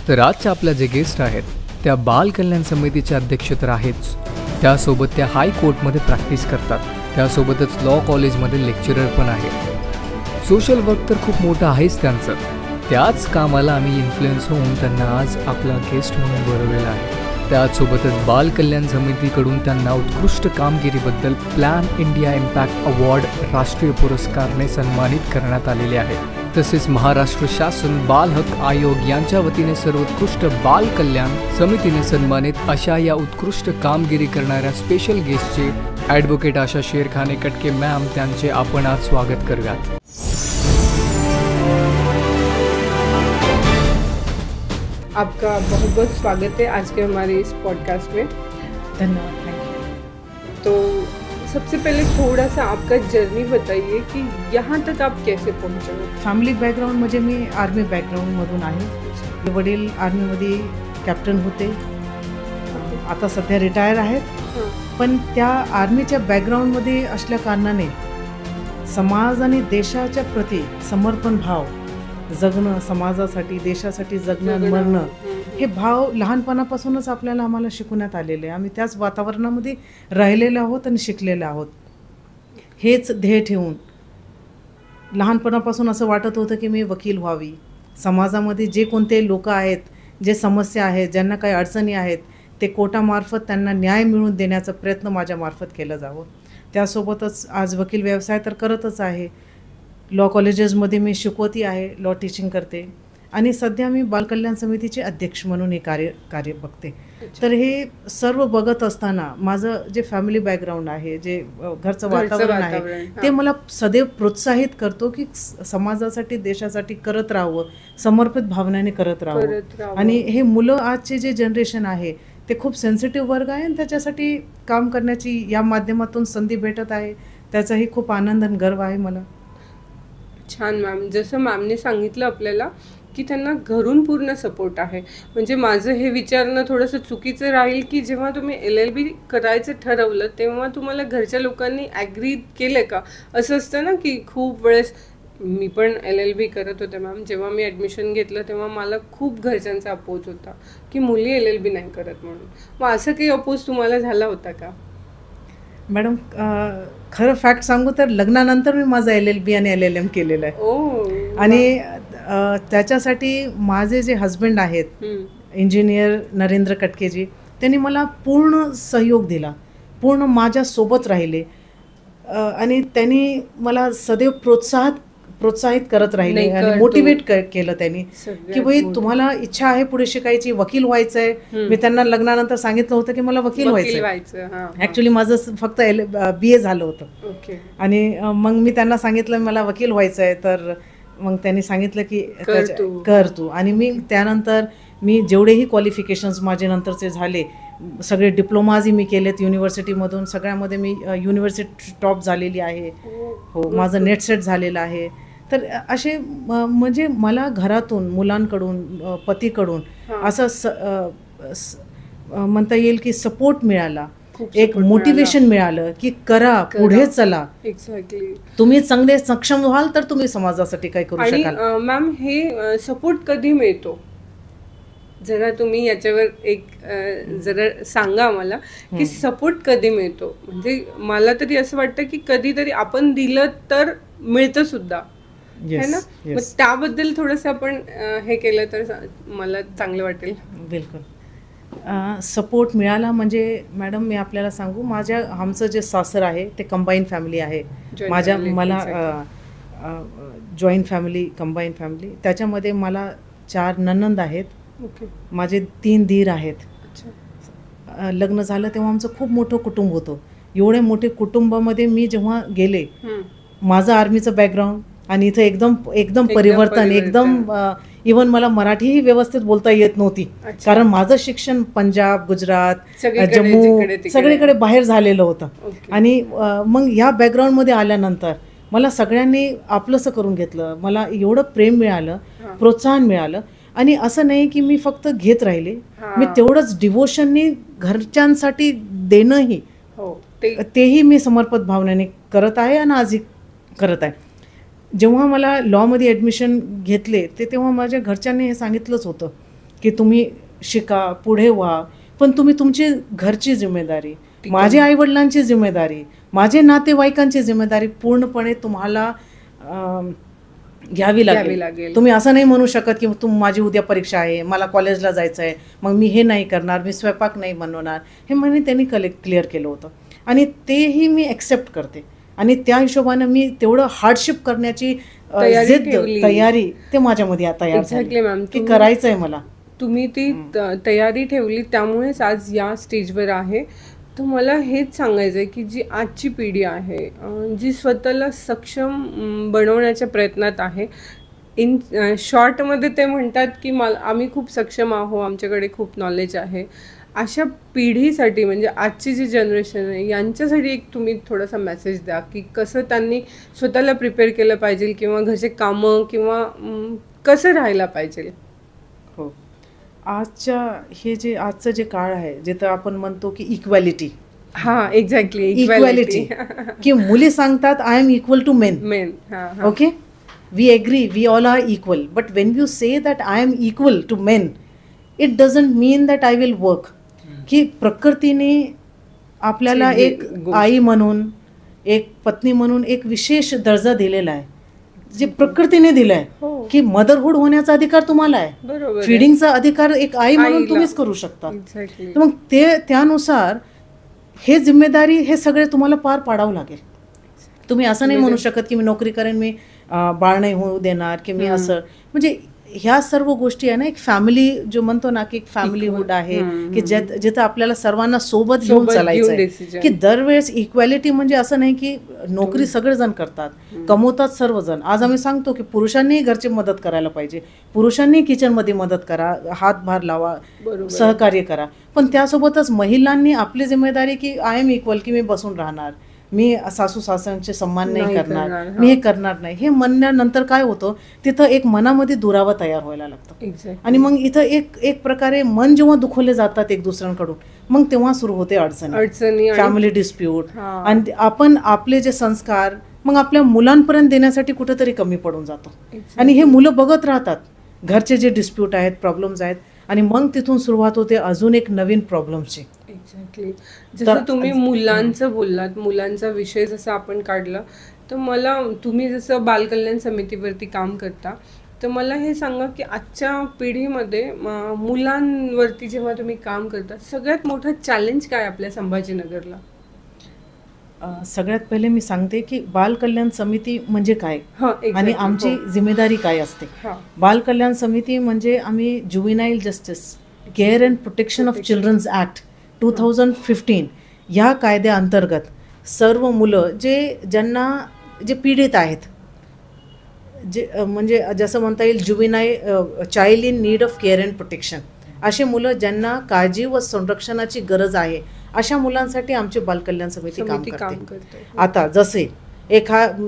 तर आजच्या आपल्या जे गेस्ट आहेत त्या बाल कल्याण समितीच्या अध्यक्ष तर आहेच, त्यासोबत त्या हायकोर्टमध्ये प्रॅक्टिस करतात, त्यासोबतच लॉ कॉलेजमध्ये लेक्चरर पण आहेत. सोशल वर्क तर खूप मोठं आहेच त्यांचं. त्याच कामाला आम्ही इन्फ्लुएन्स होऊन त्यांना आज आपला गेस्ट म्हणून बोलवलेला आहे. त्याचसोबतच बाल कल्याण समितीकडून त्यांना उत्कृष्ट कामगिरीबद्दल प्लॅन इंडिया इम्पॅक्ट अवॉर्ड राष्ट्रीय पुरस्कारने सन्मानित करण्यात आलेले आहे. तसेच महाराष्ट्र शासन बाल हक आयोग यांच्या वतीने सर्वोत्कृष्ट बाल कल्याण समितीने सन्मानित अशा या उत्कृष्ट कामगिरी करणाऱ्या स्पेशल गेस्टचे ॲडव्होकेट आशा शेरखाने कटके मॅम त्यांचे आपण आज स्वागत करूयात. आपका बहुत बहुत स्वागत है आज के हमारे इस पॉडकास्ट में. धन्यवाद. Thank you. तो सबसे पहले थोड़ा सा आपका जर्नी बताइए कि यहाँ तक आप कैसे पहुँचे. फॅमिली बॅकग्राऊंड म्हणजे मी आर्मी बॅकग्राऊंडमधून आहे. वडील आर्मीमध्ये कॅप्टन होते, आता सध्या रिटायर आहेत. पण त्या आर्मीच्या बॅकग्राऊंडमध्ये असल्या कारणाने समाज आणि देशाच्या प्रती समर्पण भाव, जगणं, समाजासाठी देशासाठी जगणं मरणं, हे भाव लहानपणापासूनच आम्हाला शिकवण्यात आलेले आहे. आम्ही त्याच वातावरणामध्ये राहिलेलो आहोत आणि शिकलेलो आहोत. हेच ध्येय ठेवून लहानपणापासून असं वाटत होतं की मी वकील व्हावी. समाजामध्ये जे कोणते लोक आहेत, जे समस्या आहेत, ज्यांना काही अडचणी आहेत, ते कोर्टामार्फत त्यांना न्याय मिळवून देण्याचा प्रयत्न माझ्यामार्फत केला जावं. त्यासोबतच आज वकील व्यवसाय तर करतच आहे. लॉ कॉलेजेसमध्ये मी शिकवती आहे, लॉ टीचिंग करते आणि सध्या मी बालकल्याण समितीचे अध्यक्ष म्हणून हे कार्य बघते. तर हे सर्व बघत असताना माझं जे फॅमिली बॅकग्राऊंड आहे, जे घरचं वातावरण आहे, ते मला सदैव प्रोत्साहित करतो की समाजासाठी देशासाठी करत राहावं, समर्पित भावनेने करत राहावं. आणि हे मुलं आजचे जे जनरेशन आहे ते खूप सेन्सिटिव्ह वर्ग आहे आणि त्याच्यासाठी काम करण्याची या माध्यमातून संधी भेटत आहे. त्याचाही खूप आनंद आणि गर्व आहे मला. छान मॅम. जसं मॅमने सांगितलं आपल्याला की त्यांना घरून पूर्ण सपोर्ट आहे. म्हणजे माझं हे विचारणं थोडंसं चुकीचं राहील की जेव्हा तुम्ही LLB करायचं ठरवलं तेव्हा तुम्हाला घरच्या लोकांनी ॲग्री केलं का. असं असतं ना की खूप वेळेस, मी पण LLB करत होते मॅम, जेव्हा मी ॲडमिशन घेतलं तेव्हा मला खूप घरच्यांचा अपोज होता की मुली LLB नाही करत म्हणून. मग असं काही अपोज तुम्हाला झाला होता का. मॅडम, खरं फॅक्ट सांगू तर लग्नानंतर मी माझं LLB आणि LLM केलेलं आहे. आणि त्याच्यासाठी माझे जे हजबंड आहेत, इंजिनियर नरेंद्र कटकेजी, त्यांनी मला पूर्ण सहयोग दिला, पूर्ण माझ्यासोबत राहिले आणि त्यांनी मला सदैव प्रोत्साहित करत राहिले आणि मोटिवेट केलं त्यांनी की भाई तुम्हाला इच्छा आहे पुढे शिकायची, वकील व्हायचं आहे. मी त्यांना लग्नानंतर सांगितलं होतं की मला वकील व्हायचं. ऍक्च्युली माझं फक्त BA झालं होतं आणि मग मी त्यांना सांगितलं मला वकील व्हायचं आहे. तर मग त्यांनी सांगितलं की कर तू. आणि मी त्यानंतर मी जेवढेही क्वालिफिकेशन्स माझे नंतरचे झाले, सगळे डिप्लोमाजही मी केलेत युनिव्हर्सिटीमधून. सगळ्यामध्ये मी युनिव्हर्सिटी टॉप झालेली आहे. हो, माझं नेट सेट झालेलं आहे. तर असे म्हणजे मला घरातून, मुलांकडून, पतीकडून असं म्हणता येईल की सपोर्ट मिळाला, एक मोटिवेशन मिळालं की करा, पुढे चला. एक्झॅक्टली. तुम्ही चांगले सक्षम व्हाल तर तुम्ही समाजासाठी काय करू शकाल. मॅम, हे सपोर्ट कधी मिळतो जरा तुम्ही याच्यावर एक जरा सांगा मला की सपोर्ट कधी मिळतो. म्हणजे मला तरी असं वाटतं की कधीतरी आपण दिलं तर मिळतं सुद्धा, है ना. मग त्याबद्दल थोडंसं आपण हे केलं तर मला चांगलं वाटेल. बिलकुल. सपोर्ट मिळाला म्हणजे मॅडम मी आपल्याला सांगू, आमचं जे सासर आहे ते कंबाईन फॅमिली आहे. मला जॉईंट फॅमिली, कंबाईन फॅमिली. त्याच्यामध्ये मला 4 नणंद आहेत. माझे 3 दीर आहेत. लग्न झालं तेव्हा आमचं खूप मोठं कुटुंब होतं. एवढे मोठे कुटुंबामध्ये मी जेव्हा गेले, माझं आर्मीचं बॅकग्राऊंड आणि इथं एकदम परिवर्तन, एकदम इव्हन मला मराठीही व्यवस्थित बोलता येत नव्हती. कारण माझं शिक्षण पंजाब, गुजरात, जम्मू सगळीकडे बाहेर झालेलं होतं. आणि मग ह्या बॅकग्राऊंडमध्ये आल्यानंतर मला सगळ्यांनी आपलंसं करून घेतलं. मला एवढं प्रेम मिळालं, प्रोत्साहन मिळालं. आणि असं नाही की मी फक्त घेत राहिले, मी तेवढंच डिवोशननी घरच्यांसाठी देणंही, तेही मी समर्पित भावनेने करत आहे आणि आजही करत आहे. जेव्हा मला लॉमध्ये ॲडमिशन घेतले तेव्हा माझ्या घरच्यांनी हे सांगितलंच होतं की तुम्ही शिका, पुढे व्हा, पण तुम्ही तुमची घरची जिम्मेदारी, माझ्या आईवडिलांची जिम्मेदारी, माझे नातेवाईकांची जिम्मेदारी पूर्णपणे तुम्हाला घ्यावी लागेल. तुम्ही असं नाही म्हणू शकत की माझी उद्या परीक्षा आहे, मला कॉलेजला जायचं आहे, मग मी हे नाही करणार, मी स्वयंपाक नाही बनवणार. हे म्हणे त्यांनी क्लिअर केलं होतं आणि तेही मी ॲक्सेप्ट करते आणि त्या हिशोबानं मी तेवढं हार्डशिप करण्याची तयारी ते माझ्यामध्ये तयार झाली की करायचं आहे मला. तुम्ही ती तयारी ठेवली, त्यामुळेच आज या स्टेजवर आहे. तर मला हेच सांगायचं आहे की जी आजची पिढी आहे, जी स्वतःला सक्षम बनवण्याच्या प्रयत्नात आहे, इन शॉर्टमध्ये ते म्हणतात की आम्ही खूप सक्षम आहो, आमच्याकडे खूप नॉलेज आहे, अशा पिढीसाठी म्हणजे आजची जी जनरेशन आहे यांच्यासाठी एक तुम्ही थोडासा मेसेज द्या की कसं त्यांनी स्वतःला प्रिपेअर केलं पाहिजे किंवा घरचे कामं किंवा कसं राहायला पाहिजे. हो, आजचं जे काळ आहे जिथं आपण म्हणतो की इक्वॅलिटी. हां, एक्झॅक्टली, इक्वॅलिटी की मुली सांगतात I am equal to men. Okay, we agree, we all are equal, but when you say that I am equal to men, it doesn't mean that I will work. की प्रकृतीने आपल्याला एक आई म्हणून, एक पत्नी म्हणून एक विशेष दर्जा दिलेला आहे, जे प्रकृतीने दिलाय की मदरहुड होण्याचा अधिकार तुम्हाला आहे, फीडिंगचा अधिकार एक आई म्हणून तुम्हीच करू शकता. मग त्यानुसार हे जिम्मेदारी हे सगळे तुम्हाला पार पाडावं लागेल. तुम्ही असं नाही म्हणू शकत की मी नोकरी करेन, मी बाळ नाही होऊ देणार, की मी असं. म्हणजे ह्या सर्व गोष्टी आहे ना, एक फॅमिली जो म्हणतो ना की एक फॅमिलीहुड आहे की जिथं आपल्याला सर्वांना सोबत घेऊन चालायचं, की दरवेळेस इक्वॅलिटी म्हणजे असं नाही की नोकरी सगळेजण करतात, कमवतात सर्वजण. आज आम्ही सांगतो की पुरुषांनीही घरची मदत करायला पाहिजे, पुरुषांनी किचनमध्ये मदत करा, हातभार लावा, सहकार्य करा, पण त्यासोबतच महिलांनी आपली जिम्मेदारी की आय एम इक्वल, की मी बसून राहणार, मी सासू सासऱ्यांचे सन्मान नाही करणार, मी हे करणार नाही, हे म्हणल्यानंतर काय होतं, तिथं एक मनामध्ये दुरावा तयार व्हायला लागतं. आणि मग इथं एक प्रकारे मन जेव्हा दुखवले जातात एक दुसऱ्यांकडून, मग तेव्हा सुरू होते अडचणी, फॅमिली डिस्प्यूट. आणि आपण आपले जे संस्कार मग आपल्या मुलांपर्यंत देण्यासाठी कुठेतरी कमी पडून जातो. आणि हे मुलं बघत राहतात घरचे जे डिस्प्यूट आहेत, प्रॉब्लेम्स आहेत, आणि मग तिथून सुरुवात होते अजून एक नवीन प्रॉब्लेमची. एक्झॅक्टली, जसं तुम्ही मुलांचं बोललात, मुलांचा विषय जसा आपण काढला, तर तुम्ही जसं बालकल्याण समितीवरती काम करता, तर मला हे सांगा की आजच्या पिढीमध्ये मुलांवरती जेव्हा तुम्ही काम करता, सगळ्यात मोठं चॅलेंज काय आपल्या संभाजीनगरला? सगळ्यात पहिले मी सांगते की बालकल्याण समिती म्हणजे काय आणि आमची जिम्मेदारी काय असते. बालकल्याण समिती म्हणजे आम्ही juvenile justice care and protection of childrens act 2015 ह्या कायद्याअंतर्गत सर्व मुलं जे पीडित आहेत, जे म्हणजे जसं म्हणता येईल juvenile child in need of care and protection, असे मुलं ज्यांना काळजी व संरक्षणाची गरज आहे, अशा मुलांसाठी आमची बालकल्याण समिती काम करते. आता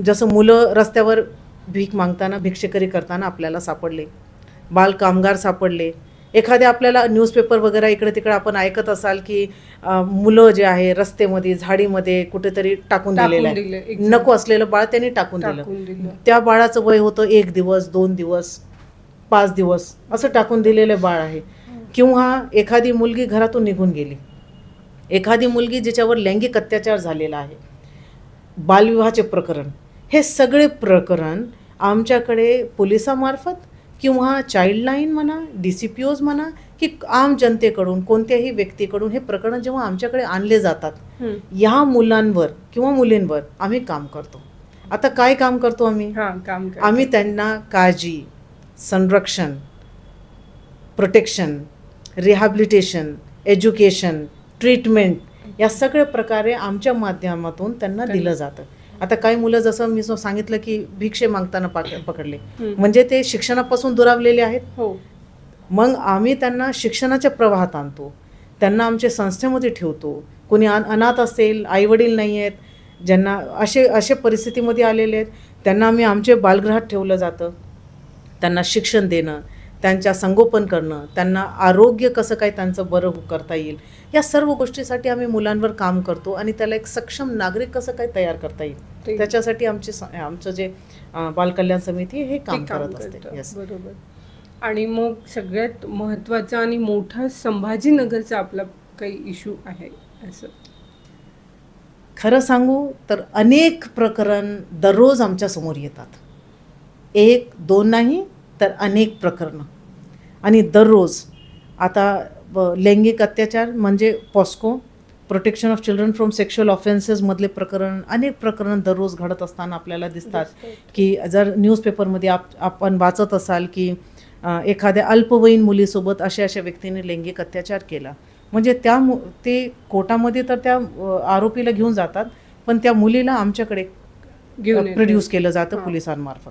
जसं मुलं रस्त्यावर भीक मागताना, भिक्षेकरी करताना आपल्याला सापडले, बाल कामगार सापडले, एखाद्या आपल्याला न्यूजपेपर वगैरे इकडे तिकडे आपण ऐकत असाल की मुलं जे आहे रस्त्यामध्ये, झाडीमध्ये कुठेतरी टाकून दिलेलं आहे, नको असलेलं बाळ त्यांनी टाकून दिलं. त्या बाळाचं वय होतं 1 दिवस, 2 दिवस, 5 दिवस असं टाकून दिलेलं बाळ आहे. किंवा एखादी मुलगी घरातून निघून गेली, एखादी मुलगी जिच्यावर लैंगिक अत्याचार झालेला आहे, बालविवाहाचे प्रकरण, हे सगळे प्रकरण आमच्याकडे पोलिसामार्फत किंवा चाइल्डलाईन म्हणा, DCPOs म्हणा, की आम जनतेकडून कोणत्याही व्यक्तीकडून हे प्रकरण जेव्हा आमच्याकडे आणले जातात, ह्या मुलांवर किंवा मुलींवर आम्ही काम करतो. आता काय काम करतो आम्ही त्यांना काळजी, संरक्षण, प्रोटेक्शन, रिहॅबिलिटेशन, एज्युकेशन, ट्रीटमेंट या सगळ्या प्रकारे आमच्या माध्यमातून त्यांना दिलं जातं. आता काही मुलं जसं मी सांगितलं की भिक्षे मागताना पकडले, म्हणजे ते शिक्षणापासून दुरावलेले आहेत. मग आम्ही त्यांना शिक्षणाच्या प्रवाहात आणतो, त्यांना आमच्या संस्थेमध्ये ठेवतो. कोणी अनाथ असेल, आईवडील नाही आहेत, ज्यांना असे परिस्थितीमध्ये आलेले आहेत, त्यांना आम्ही आमचे बालगृहात ठेवलं जातं. त्यांना शिक्षण देणं, त्यांच्या संगोपन करणं, त्यांना आरोग्य कसं काय त्यांचं बरं करता येईल, या सर्व गोष्टीसाठी आम्ही मुलांवर काम करतो आणि त्याला एक सक्षम नागरिक कसं काय तयार करता येईल, त्याच्यासाठी आमचं जे बालकल्याण समिती हे काम करत असते. बरोबर. आणि मग सगळ्यात महत्त्वाचा आणि मोठा संभाजीनगरचा आपला काही इश्यू आहे असं? खरं सांगू तर अनेक प्रकरण दररोज आमच्या समोर येतात. 1 2 नाही तर अनेक प्रकरणं. आणि दररोज आता लैंगिक अत्याचार म्हणजे POCSO, protection of children from sexual ऑफेन्सेसमधले प्रकरण, अनेक प्रकरण दररोज घडत असताना आपल्याला दिसतात. की जर न्यूजपेपरमध्ये आपण वाचत असाल की एखाद्या अल्पवयीन मुलीसोबत अशा व्यक्तीने लैंगिक अत्याचार केला, म्हणजे ते कोर्टामध्ये तर त्या आरोपीला घेऊन जातात, पण त्या मुलीला आमच्याकडे प्रोड्यूस केलं जातं पोलिसांमार्फत.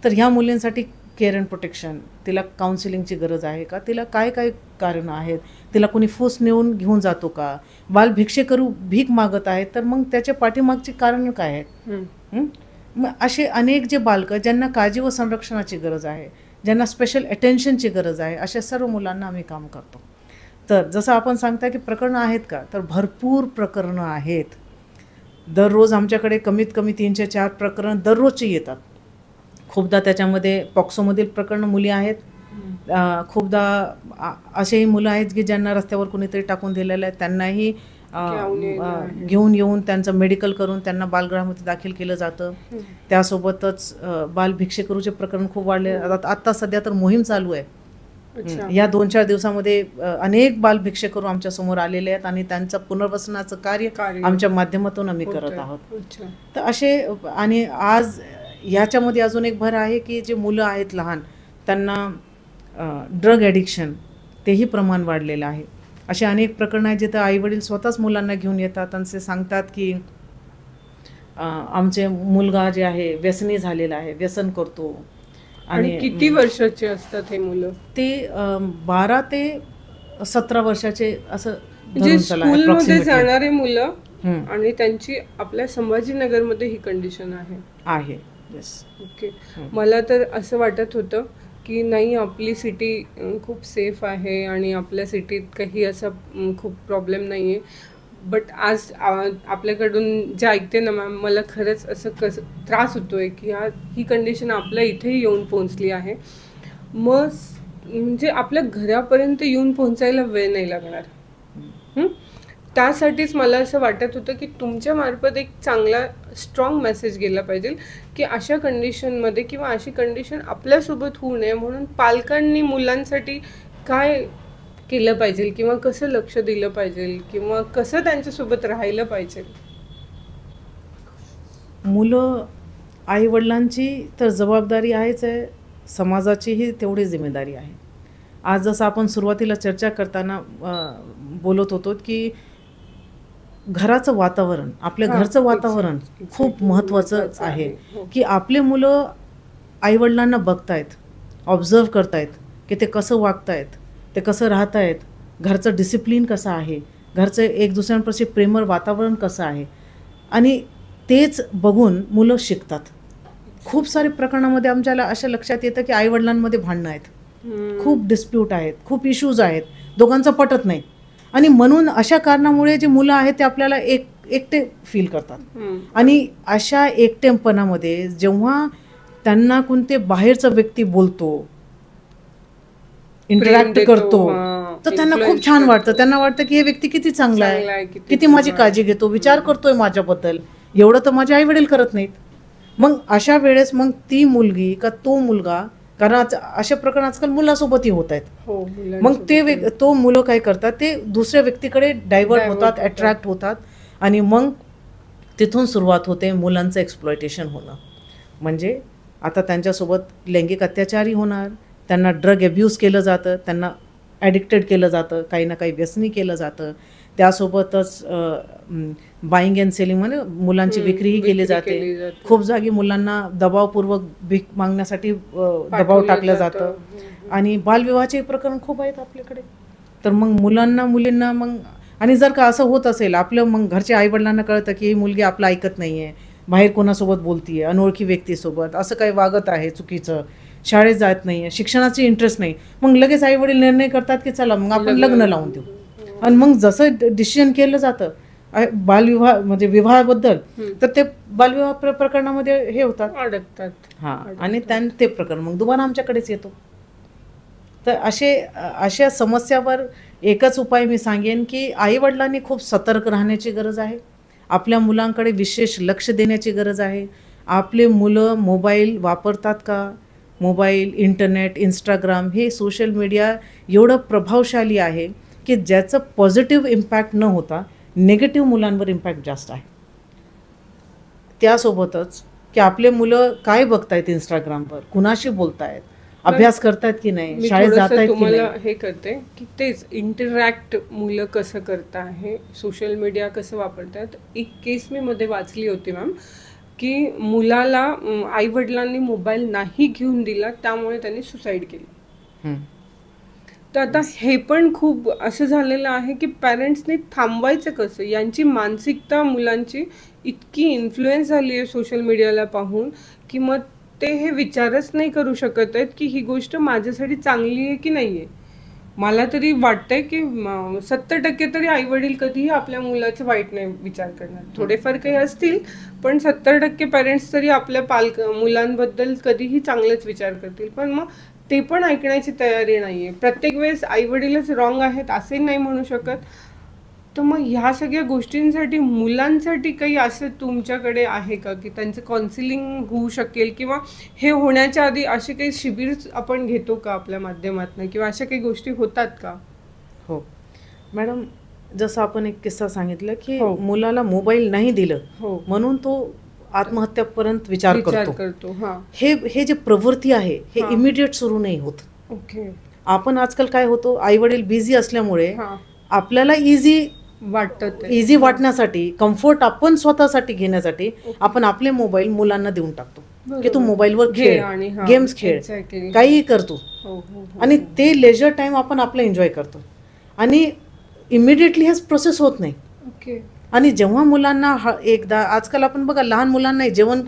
तर ह्या मुलींसाठी केअर अँड प्रोटेक्शन, तिला काउन्सिलिंगची गरज आहे का, तिला काय काय कारणं आहेत, तिला कोणी फूस नेऊन घेऊन जातो का, बाल भिक्षेकरू भीक मागत आहेत तर मग त्याच्या पाठीमागची कारणं काय आहेत. मग असे अनेक जे बालकं ज्यांना काळजी व संरक्षणाची गरज आहे, ज्यांना स्पेशल अटेन्शनची गरज आहे, अशा सर्व मुलांना आम्ही काम करतो. तर जसं आपण सांगता की प्रकरणं आहेत का, तर भरपूर प्रकरणं आहेत. दररोज आमच्याकडे कमीत कमी 3 ते 4 प्रकरणं दररोजची येतात. खूपदा त्याच्यामध्ये पॉक्सोमधील प्रकरणं मुली आहेत, खूपदा असेही मुलं आहेत की ज्यांना रस्त्यावर कोणीतरी टाकून दिलेलं आहे, त्यांनाही घेऊन येऊन त्यांचं मेडिकल करून त्यांना बालगृहामध्ये दाखल केलं जातं. त्यासोबतच बाल भिक्षेकरूचे प्रकरण खूप वाढले. आत्ता सध्या तर मोहीम चालू आहे. या 2-4 दिवसामध्ये अनेक बाल भिक्षेकरू आमच्या समोर आलेले आहेत आणि त्यांचं पुनर्वसनाचं कार्य आमच्या माध्यमातून आम्ही करत आहोत. तर असे, आणि आज ह्याच्यामध्ये अजून एक भर आहे की जे मुलं आहेत लहान, त्यांना ड्रग ॲडिक्शन, तेही प्रमाण वाढलेलं आहे. असे अनेक प्रकरणं आहेत जिथं आईवडील स्वतःच मुलांना घेऊन येतात आणि ते सांगतात की आमचे मुलगा जे आहे व्यसनी झालेला आहे, व्यसन करतो. आणि किती वर्षाचे असतात हे मुलं? ते 12 ते 17 वर्षाचे असं. म्हणजे स्कूलमध्ये जाणारे मुलं आणि त्यांची आपल्या संभाजीनगरमध्ये ही कंडिशन आहे. ओके. मला तर असं वाटत होतं की नाही, आपली सिटी खूप सेफ आहे आणि आपल्या सिटीत काही असा खूप प्रॉब्लेम नाही आहे. बट आज आपल्याकडून जे ऐकते ना मॅम, मला खरंच असं त्रास होतो आहे की ही कंडिशन आपल्या इथेही येऊन पोहोचली आहे. मग म्हणजे आपल्या घरापर्यंत येऊन पोहोचायला वेळ नाही लागणार. त्यासाठीच मला असं वाटत होतं की तुमच्या मार्फत एक चांगला स्ट्रॉंग मेसेज गेला पाहिजे की अशा कंडिशनमध्ये किंवा अशी कंडिशन आपल्यासोबत होऊ नये म्हणून पालकांनी मुलांसाठी काय केलं पाहिजे किंवा कसं लक्ष दिलं पाहिजे किंवा कसं त्यांच्यासोबत राहिलं पाहिजे. मुलं, आईवडिलांची तर जबाबदारी आहेच आहे, समाजाचीही तेवढी जिम्मेदारी आहे. आज जसं आपण सुरुवातीला चर्चा करताना बोलत होतो की घराचं वातावरण, आपल्या घरचं वातावरण खूप महत्त्वाचं आहे. की आपले मुलं आईवडिलांना बघतायत, ऑब्झर्व करतायत की ते कसं वागतायत, ते कसं राहत आहेत, घरचं डिसिप्लिन कसं आहे, घरचं एक दुसऱ्यांपाशी प्रेमळ वातावरण कसं आहे, आणि तेच बघून मुलं शिकतात. खूप सारे प्रकरणामध्ये आमच्याला असं लक्षात येतं की आईवडिलांमध्ये भांडणं आहेत, खूप डिस्प्यूट आहेत, खूप इश्यूज आहेत, दोघांचं पटत नाही. आणि म्हणून अशा कारणामुळे जे मुलं आहेत ते आपल्याला एकटे फील करतात. आणि अशा एकटेपणामध्ये जेव्हा त्यांना कोणते बाहेरचा व्यक्ती बोलतो, इंटरॅक्ट करतो, तर त्यांना खूप छान वाटतं. त्यांना वाटतं की हे व्यक्ती किती चांगला आहे, किती माझी काळजी घेतो, विचार करतोय माझ्याबद्दल. एवढं तर माझे आई वडील करत नाहीत. मग अशा वेळेस मग ती मुलगी का तो मुलगा, कारण अशा प्रकरण आजकाल मुलासोबतही होत आहेत, मग तो मुलं काय करतात, ते दुसऱ्या व्यक्तीकडे डायव्हर्ट होतात, अट्रॅक्ट होतात. आणि मग तिथून सुरुवात होते मुलांचं एक्सप्लॉयटेशन होणं. म्हणजे आता त्यांच्यासोबत लैंगिक अत्याचारही होणार, त्यांना ड्रग अब्यूज केलं जातं, त्यांना ॲडिक्टेड केलं जातं, काही ना काही व्यसनी केलं जातं. त्यासोबतच बाईंग अँड सेलिंग म्हणजे मुलांची विक्रीही केली जाते. खूप जागी मुलांना दबावपूर्वक भीक मागण्यासाठी दबाव टाकलं जातं. आणि बालविवाहाचे प्रकरण खूप आहेत आपल्याकडे. तर मग मुलींना मग, आणि जर का असं होत असेल, आपलं मग घरच्या आईवडिलांना कळतं की ही मुलगी आपलं ऐकत नाही आहे, बाहेर कोणासोबत बोलती आहे, अनोळखी व्यक्तीसोबत असं काही वागत आहे चुकीचं, शाळेत जात नाही आहे, शिक्षणाची इंटरेस्ट नाही, मग लगेच आईवडील निर्णय करतात की चला मग आपण लग्न लावून देऊ. आणि मग जसं डिसिजन केलं जातं बालविवाह म्हणजे विवाहाबद्दल, तर ते बालविवाह प्रकरणामध्ये हे होतात, अडकतात. हां, आणि ते प्रकरण मग दुबारा आमच्याकडेच येतो. तर अशा समस्यावर एकच उपाय मी सांगेन की आईवडिलांनी खूप सतर्क राहण्याची गरज आहे. आपल्या मुलांकडे विशेष लक्ष देण्याची गरज आहे. आपले मुलं मोबाईल वापरतात का? मोबाईल, इंटरनेट, इंस्टाग्राम हे सोशल मीडिया एवढं प्रभावशाली आहे की ज्याचं पॉझिटिव्ह इम्पॅक्ट न होता निगेटिव्ह मुलांवर इम्पॅक्ट जास्त आहे. त्यासोबतच की आपले मुलं काय बघतायत इंस्टाग्रामवर, कुणाशी बोलतायत, अभ्यास करतायत की नाही, शाळेत जात आहेत की तुम्हाला नाही. हे करते की तेच इंटरॅक्ट मुलं कसं करता आहे, सोशल मीडिया कसं वापरतात. एक केस मी मध्ये वाचली होती मॅम की मुलाला आई वडिलांनी मोबाईल नाही घेऊन दिला, त्यामुळे त्यांनी सुसाईड केली. तर आता हे पण खूप असं झालेलं आहे की पॅरेंट्सने थांबवायचं कसं. यांची मानसिकता मुलांची इतकी इन्फ्लुएन्स झाली आहे सोशल मीडियाला पाहून की मग ते हे विचारच नाही करू शकत आहेत की ही गोष्ट माझ्यासाठी चांगली आहे की नाही आहे. मला तरी वाटतंय की 70% तरी आई वडील कधीही आपल्या मुलाचं वाईट नाही विचार करणार. थोडेफार काही असतील पण 70% पेरेंट्स तरी आपल्या मुलांबद्दल कधीही चांगलेच विचार करतील. पण मग ते पण ऐकण्याची तयारी नाहीये. प्रत्येक वेळेस आई वडीलच रॉंग आहेत असे नाही म्हणू शकत. तर मग ह्या सगळ्या गोष्टींसाठी मुलांसाठी काही असं तुमच्याकडे आहे का की त्यांचं काउन्सिलिंग होऊ शकेल, किंवा हे होण्याच्या आधी असे काही शिबिर आपण घेतो का आपल्या माध्यमातून, किंवा अशा काही गोष्टी होतात का? हो मॅडम, जसं आपण एक किस्सा सांगितलं की मुलाला मोबाईल नाही दिलं म्हणून तो आत्महत्यापर्यंत विचार करतो. हे जे प्रवृत्ती आहे हे इमिडिएट सुरू नाही होत. ओके. आपण आजकाल काय होतो, आई वडील बिझी असल्यामुळे आपल्याला इझी वाटण्यासाठी, कम्फर्ट आपण स्वतःसाठी घेण्यासाठी आपण आपले मोबाईल मुलांना देऊन टाकतो की तू मोबाईलवर खेळ, गेम्स खेळ, काहीही करतो. आणि ते लेजर टाइम आपण आपला एन्जॉय करतो आणि इमिडिएटली हेच प्रोसेस होत नाही. आणि जेव्हा मुलांना एकदा, आजकाल आपण बघा लहान मुलांना जेवण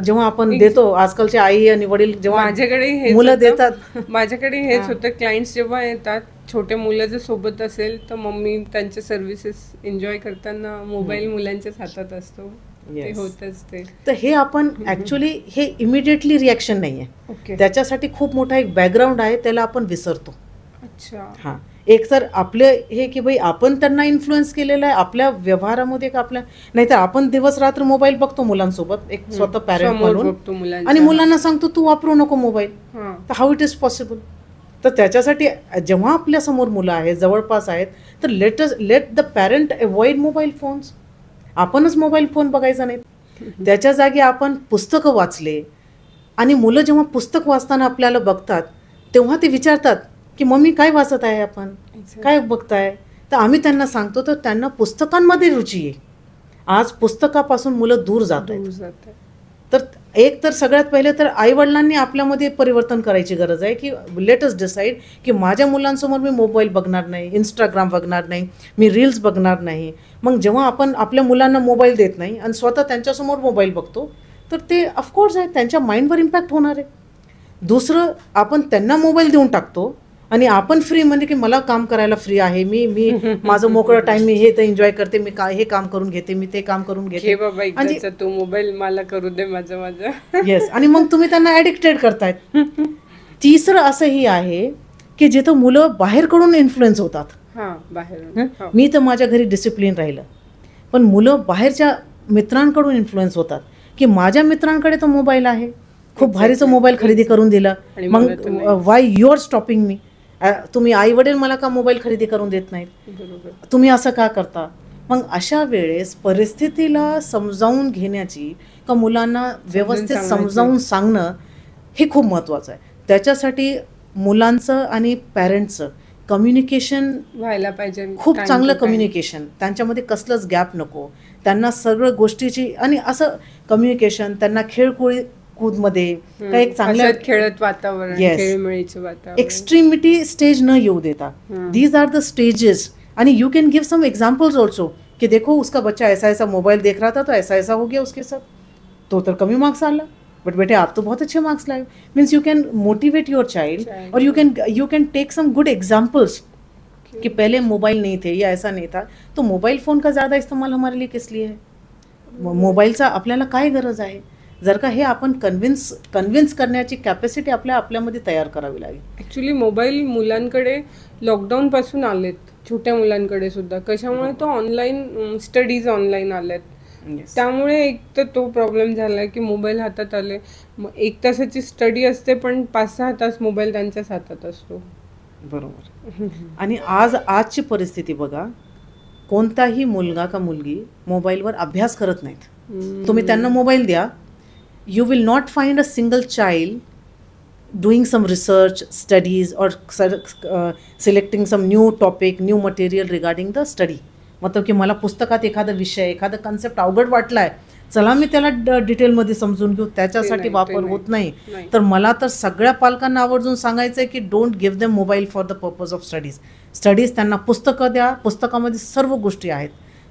जेव्हा आपण देतो, आजकालचे आई आणि वडील जेव्हा माझ्याकडे मुलं देतात, माझ्याकडे हेच होतं. क्लायंट्स जेव्हा येतात, छोटे मुलं जर सोबत असेल तर मम्मी त्यांचे सर्व्हिसेस एन्जॉय करताना मोबाईल मुलांच्याच हातात असतो. ते होतच ते. तर हे आपण ऍक्च्युली हे इमिडिएटली रिॲक्शन नाहीये, त्याच्यासाठी खूप मोठा एक बॅकग्राऊंड आहे, त्याला आपण विसरतो. अच्छा. एक तर आपले हे की भाई आपण त्यांना इन्फ्लुएन्स केलेलं आहे आपल्या व्यवहारामध्ये का आपल्या, नाहीतर आपण दिवस रात्र मोबाईल बघतो मुलांसोबत एक स्वतः पॅरेंट म्हणून, आणि मुलांना सांगतो तू वापरू नको मोबाईल. तर हाऊ इट इज पॉसिबल. तर त्याच्यासाठी जेव्हा आपल्या समोर मुलं आहेत, जवळपास आहेत, तर let the parent avoid mobile phones. आपणच मोबाईल फोन बघायचा नाही. त्याच्या जागी आपण पुस्तकं वाचले, आणि मुलं जेव्हा पुस्तक वाचताना आपल्याला बघतात तेव्हा ते विचारतात की मम्मी काय वाचत आहे, आपण काय बघताय. तर आम्ही त्यांना सांगतो तर त्यांना पुस्तकांमध्ये रुची आहे. आज पुस्तकापासून मुलं दूर जात आहेत. तर एक तर सगळ्यात पहिले तर आईवडिलांनी आपल्यामध्ये परिवर्तन करायची गरज आहे की लेट अस डिसाईड की माझ्या मुलांसमोर मी मोबाईल बघणार नाही, इंस्टाग्राम बघणार नाही, मी रील्स बघणार नाही. मग जेव्हा आपण आपल्या मुलांना मोबाईल देत नाही आणि स्वतः त्यांच्यासमोर मोबाईल बघतो तर ते ऑफकोर्स आहे त्यांच्या माइंडवर इम्पॅक्ट होणार आहे. दुसरं, आपण त्यांना मोबाईल देऊन टाकतो आणि आपण फ्री, म्हणजे की मला काम करायला फ्री आहे, मी माझं मोकळं टाइम मी हे तर एन्जॉय करते, मी हे काम करून घेते, मी ते काम करून घेते, आणि तो मोबाईल मला करू दे माझं. येस. आणि मग तुम्ही त्यांना ॲडिक्टेड करतायत. तिसरं असंही आहे की जिथं मुलं बाहेरकडून इन्फ्लुएन्स होतात. मी तर माझ्या घरी डिसिप्लिन राहिलं, पण मुलं बाहेरच्या मित्रांकडून इन्फ्लुएन्स होतात की माझ्या मित्रांकडे तर मोबाईल आहे, खूप भारीचं मोबाईल खरेदी करून दिला, मग why you are stopping me. तुम्ही आई वडील मला का मोबाईल खरेदी करून देत नाहीत, तुम्ही असं का करता. मग अशा वेळेस परिस्थितीला समजावून घेण्याची का मुलांना व्यवस्थित समजावून सांगणं हे खूप महत्त्वाचं आहे. त्याच्यासाठी मुलांचं आणि पॅरेंट्सचं कम्युनिकेशन व्हायला पाहिजे, खूप चांगलं कम्युनिकेशन. त्यांच्यामध्ये कसलंच गॅप नको. त्यांना सगळं गोष्टीची, आणि असं कम्युनिकेशन त्यांना खेळकूदमध्ये काही एक चांगलं खेळत वातावरण, खेळमेळीचं वातावरण, एक्स्ट्रीमिटी स्टेज न येऊ देता. These are the stages. आणि you can give some examples also कि देखो उसका बच्चा ऐसा ऐसा मोबाइल देख रहा था तो ऐसा ऐसा हो गया उसके साथ, तो कमी मार्क्स आला, बट बेटे आप तो बहुत अच्छे मार्क्स लाए. Means you can motivate your child, और you can take some good examples कि पहले मोबाइल नहीं थे या ऐसा नहीं था, तो मोबाइल फ़ोन का ज़्यादा इस्तेमाल हमारे लिए किस लिए है, मोबाईलचा आपल्याला काय गरज आहे. जर का हे आपण कन्व्हिन्स करण्याची कॅपॅसिटी आपल्यामध्ये तयार करावी लागेल. ॲक्च्युली मोबाईल मुलांकडे लॉकडाऊनपासून आलेत, छोट्या मुलांकडे सुद्धा. कशामुळे तो ऑनलाईन स्टडीज ऑनलाईन आल्यात. त्यामुळे एक तर तो प्रॉब्लेम झाला की मोबाईल हातात आले. मग 1 तासाची स्टडी असते पण 5-6 तास मोबाईल त्यांच्याच हातात असतो. बरोबर. आणि आजची परिस्थिती बघा, कोणताही मुलगा का मुलगी मोबाईलवर अभ्यास करत नाहीत. तुम्ही त्यांना मोबाईल द्या, you will not find a single child doing some research, studies or selecting some new topic, new material regarding the study. मतलब की मला पुस्तकात एखादा विषय, एखादा कन्सेप्ट अवघड वाटलाय, चला मी त्याला डिटेलमध्ये समजून घेऊ, त्याच्यासाठी वापर होत नाही. तर मला तर सगळ्या पालकांना आवर्जून सांगायचं आहे की don't give them mobile for the purpose of studies. त्यांना पुस्तकं द्या, पुस्तकामध्ये सर्व गोष्टी आहेत.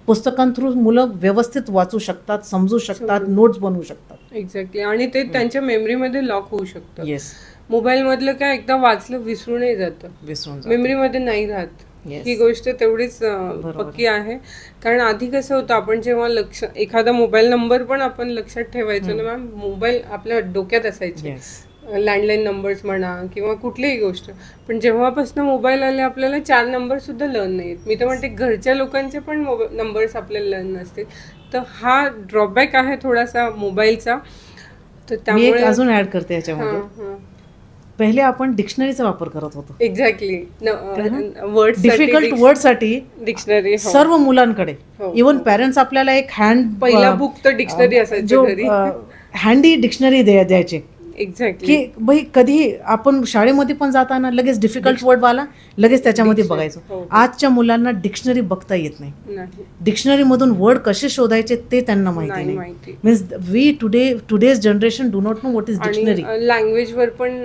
पुस्तकांथ्रू मुलं व्यवस्थित वाचू शकतात, समजू शकतात, नोट्स बनवू शकतात. एक्झॅक्टली. आणि ते त्यांच्या मेमरीमध्ये लॉक होऊ शकतं. येस. मोबाईल मधलं काय एकदा वाचलं विसरूनही जातं, मेमरीमध्ये नाही राहत. ही गोष्ट तेवढीच पक्की आहे. कारण आधी कसं होतं, आपण जेव्हा एखादा मोबाईल नंबर पण आपण लक्षात ठेवायचो ना मॅम, मोबाईल आपल्या डोक्यात असायचे, लँडलाईन नंबर्स म्हणा किंवा कुठलीही गोष्ट. पण जेव्हापासून मोबाईल आले आपल्याला 4 नंबर सुद्धा लर्न नाहीत. मी तर म्हणते घरच्या लोकांचे पण नंबर्स आपल्याला लर्न नसतील. तर हा ड्रॉबॅक आहे थोडासा मोबाईलचा. तर त्यामुळे अजून ऍड करते याच्यामध्ये, पहिले आपण डिक्शनरीचा वापर करत होतो. एक्झॅक्टली. डिफिकल्ट वर्डसाठी डिक्शनरी सर्व मुलांकडे. इव्हन पॅरेंट्स आपल्याला एक पहिला बुक तर डिक्शनरी असायची, हँडी डिक्शनरी द्यायचे. एक्झॅक्टली. की भाई कधी आपण शाळेमध्ये पण जाताना लगेच डिफिकल्ट वर्ड वाला लगेच त्याच्यामध्ये बघायचो. आजच्या मुलांना डिक्शनरी बघता येत नाही. डिक्शनरी मधून वर्ड कसे शोधायचे ते त्यांना माहिती नाही. Means we today's generation do not know what is dictionary. लँग्वेजवर पण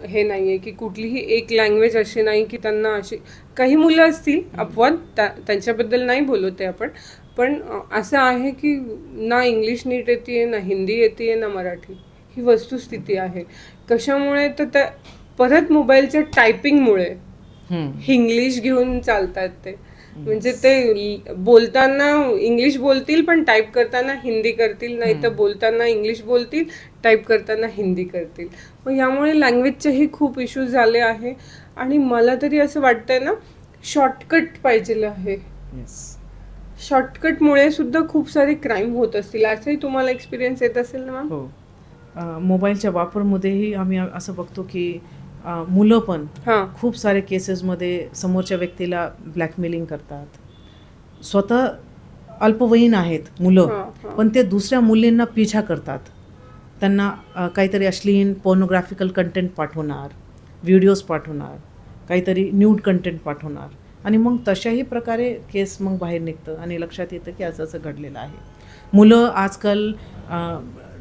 हे नाहीये की कुठलीही एक लँग्वेज अशी नाही की त्यांना अशी. काही मुलं असतील अपवाद, त्यांच्याबद्दल नाही बोलत आहे आपण, पण असं आहे की ना इंग्लिश नीट येते, ना हिंदी येते, ना मराठी. ही वस्तुस्थिती आहे. कशामुळे तर त्या परत मोबाईलच्या टायपिंगमुळे इंग्लिश घेऊन चालतात ते. म्हणजे ते बोलताना इंग्लिश बोलतील पण टाईप करताना हिंदी करतील, नाही तर बोलताना इंग्लिश बोलतील, टाईप करताना हिंदी करतील. मग यामुळे लँग्वेजचेही खूप इश्यूज झाले आहे. आणि मला तरी असं वाटतंय ना, शॉर्टकट पाहिजे आहे. शॉर्टकटमुळे सुद्धा खूप सारे क्राईम होत असतील, असंही तुम्हाला एक्सपिरियन्स येत असेल ना मॅम? मोबाईलच्या वापरमध्येही आम्ही असं बघतो की मुलं पण खूप सारे केसेसमध्ये समोरच्या व्यक्तीला ब्लॅकमेलिंग करतात. स्वतः अल्पवयीन आहेत मुलं, पण ते दुसऱ्या मुलींना पिछा करतात. त्यांना काहीतरी अश्लील पोर्नोग्राफिकल कंटेंट पाठवणार, व्हिडिओज पाठवणार, काहीतरी न्यूड कंटेंट पाठवणार. आणि मग तशाही प्रकारे केस मग बाहेर निघतं आणि लक्षात येतं की असं घडलेलं आहे. मुलं आजकाल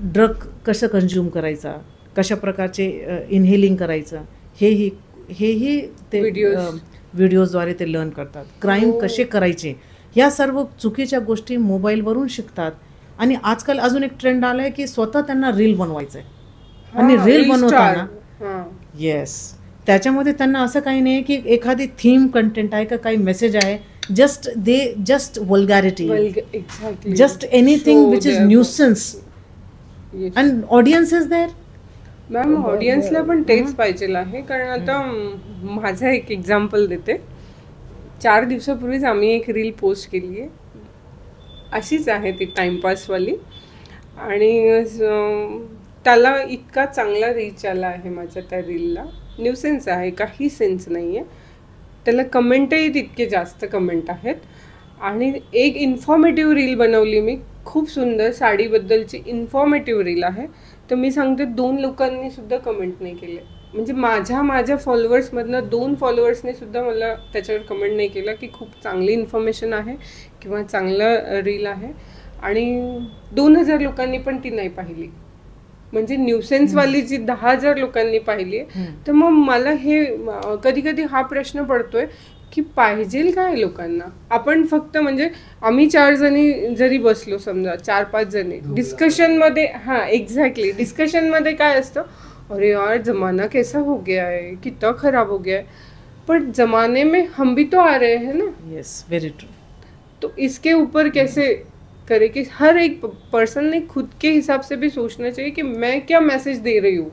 ड्रग कसं कंझ्युम करायचा, कशा प्रकारचे इनहेलिंग करायचं, हेही ते व्हिडिओजद्वारे ते लर्न करतात. क्राईम कसे करायचे या सर्व चुकीच्या गोष्टी मोबाईलवरून शिकतात. आणि आजकाल अजून एक ट्रेंड आलाय की स्वतः त्यांना रील बनवायचं आहे. आणि रील बनवताना त्याच्यामध्ये त्यांना असं काही नाही की एखादी थीम कंटेंट आहे का काही मेसेज आहे, just vulgarity, just anything which is nuisance. And audience is there. Ma'am ऑडियन्सला पण तेच पाहिजे आहे. कारण आता माझं एक एक्झाम्पल देते. 4 दिवसापूर्वीच आम्ही एक रील पोस्ट केली आहे, अशीच आहे ती टाइमपासवाली. आणि त्याला इतका चांगला रीच आला आहे माझ्या त्या रीलला. न्यूसेन्स आहे, काही सेन्स नाही आहे त्याला. कमेंटही तितके जास्त कमेंट आहेत. आणि एक इन्फॉर्मेटिव्ह रील बनवली मी, खूप सुंदर साडीबद्दलची इन्फॉर्मेटिव्ह रील आहे. तर मी सांगते 2 लोकांनी सुद्धा कमेंट नाही केले. म्हणजे माझ्या फॉलोअर्समधनं 2 फॉलोअर्सने सुद्धा मला त्याच्यावर कमेंट नाही केलं की खूप चांगली इन्फॉर्मेशन आहे किंवा चांगलं रील आहे. आणि 2000 लोकांनी पण ती नाही पाहिली. म्हणजे न्यूसेन्सवाली जी 10,000 लोकांनी पाहिली आहे. तर मग मला हे कधी कधी हा प्रश्न पडतोय की पाहिजे काय लोकांना. आपण फक्त म्हणजे आम्ही 4 जणी जरी बसलो, समजा 4-5 जणी डिस्कशनमध्ये, एक्झॅक्टली डिस्कशनमध्ये काय असतं, अरे यार जमाना कैसा हो गया है, कितना खराब हो गया है, पर जमाने में हम भी तो आ रहे हैं ना. Yes, very true. तो इसके ऊपर कैसे करे कि हर एक पर्सन ने खुद के हिसाब से भी सोचना चाहिए कि मैं क्या मैसेज दे रही हूँ।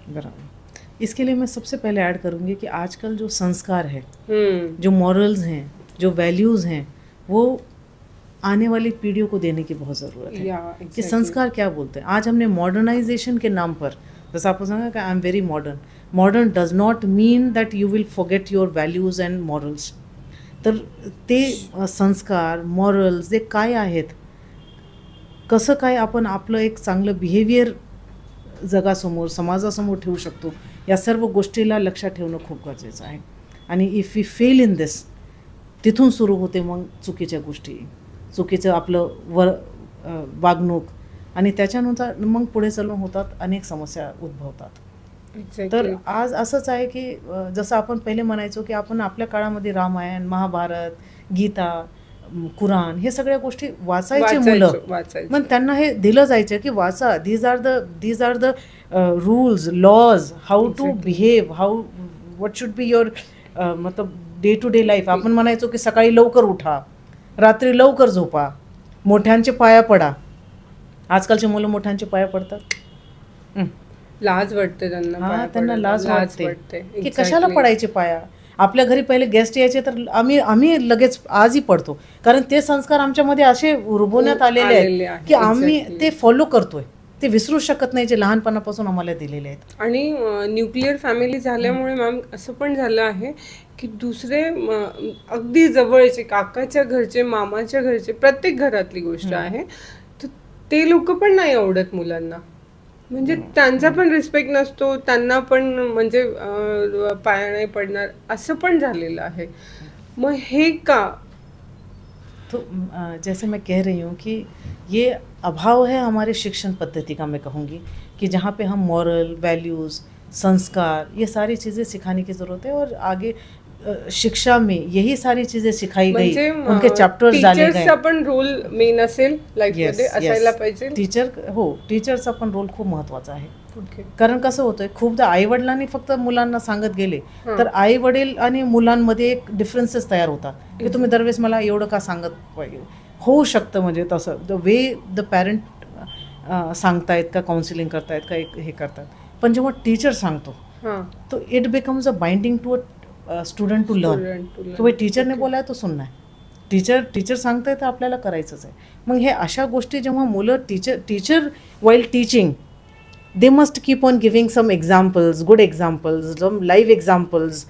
बराबर। इसके लिए मैं सबसे पहले ऐड करूँगी कि आजकल जो संस्कार है, जो मॉरल्स हैं, जो वैल्यूज़ हैं, वो आने वाली पीढ़ियों को देने की बहुत ज़रूरत है। कि संस्कार क्या बोलते हैं। आज हमने मॉडर्नाइजेशन के नाम पर, जैसा आपको सांगा कि I am very modern, modern does not mean that you will forget your values and morals. तर ते संस्कार मॉरल्स जे काय आहेत, कसं काय आपण आपलं एक चांगलं बिहेवियर जगासमोर समाजासमोर ठेवू शकतो, या सर्व गोष्टीला लक्षात ठेवणं खूप गरजेचं आहे. आणि if we fail in this, तिथून सुरू होते मग चुकीच्या गोष्टी, चुकीचं आपलं वागणूक, आणि त्याच्यानुसार मग पुढे चालून होतात अनेक समस्या उद्भवतात. तर आज असंच आहे की जसं आपण पहिले म्हणायचो की आपण आपल्या काळामध्ये रामायण, महाभारत, गीता, कुराण हे सगळ्या गोष्टी वाचायचे मुलं, मग त्यांना हे दिलं जायचं की वाचा, these are the rules, laws, how to behave, how what should be your मतलब डे टू डे लाईफ. आपण म्हणायचो की सकाळी लवकर उठा, रात्री लवकर झोपा, मोठ्यांचे पाया पडा. आजकालचे मुलं मोठ्यांचे पाया पडतात, लाज वाटते त्यांना लाज वाटते की कशाला पडायचे पाया. आपल्या घरी पहिले गेस्ट यायचे तर आम्ही लगेच आजही पडतो, कारण ते संस्कार आमच्यामध्ये असे रुबवण्यात आलेले आहेत की आम्ही ते फॉलो करतोय, ते विसरू शकत नाही, जे लहानपणापासून आम्हाला दिलेले आहेत. आणि न्यूक्लिअर फॅमिली झाल्यामुळे मॅम असं पण झालं आहे की दुसरे अगदी जवळचे काकाच्या घरचे, मामाच्या घरचे, प्रत्येक घरातली गोष्ट आहे, तर ते लोक पण नाही आवडत मुलांना. म्हणजे त्यांचा पण रिस्पेक्ट नसतो, त्यांना पण म्हणजे पाया नाही पडणार, असं पण झालेलं आहे. मग हे का? तो जैसे मैं कह रही हूँ कि ये अभाव है हमारे शिक्षण पद्धति का, मैं कहूँगी कि जहाँ पे हम मॉरल, वैल्यूज़, संस्कार, ये सारी चीज़ें सिखाने की ज़रूरत है. और आगे शिक्षा में यही सारी चीजें सिखाई गई, उनके चॅप्टर्स डाले गए. टीचर्सचा पण रोल मेन असेल लाईफमध्ये असायला पाहिजे. टीचरचा पण रोल खूप महत्त्वाचा आहे. कारण कसं होतंय, खूपदा आई वडिलांनी फक्त मुलांना सांगत गेले तर आई वडील आणि मुलांमध्ये एक डिफरन्सेस तयार होतात की तुम्ही दरवेळेस मला एवढं का सांगत पाहिजे. होऊ शकतं म्हणजे तसं द वे द पॅरेंट सांगतायत का, काउन्सिलिंग करतायत का, हे करतात, पण जेव्हा टीचर सांगतो तो it becomes a binding to a student to learn. तो भाई टीचरने बोलाय तो सुनना आहे, टीचर सांगताय तर आपल्याला करायचंच आहे. मग हे अशा गोष्टी जेव्हा मुलं teacher while teaching, they must keep on giving some examples, good examples, some live examples.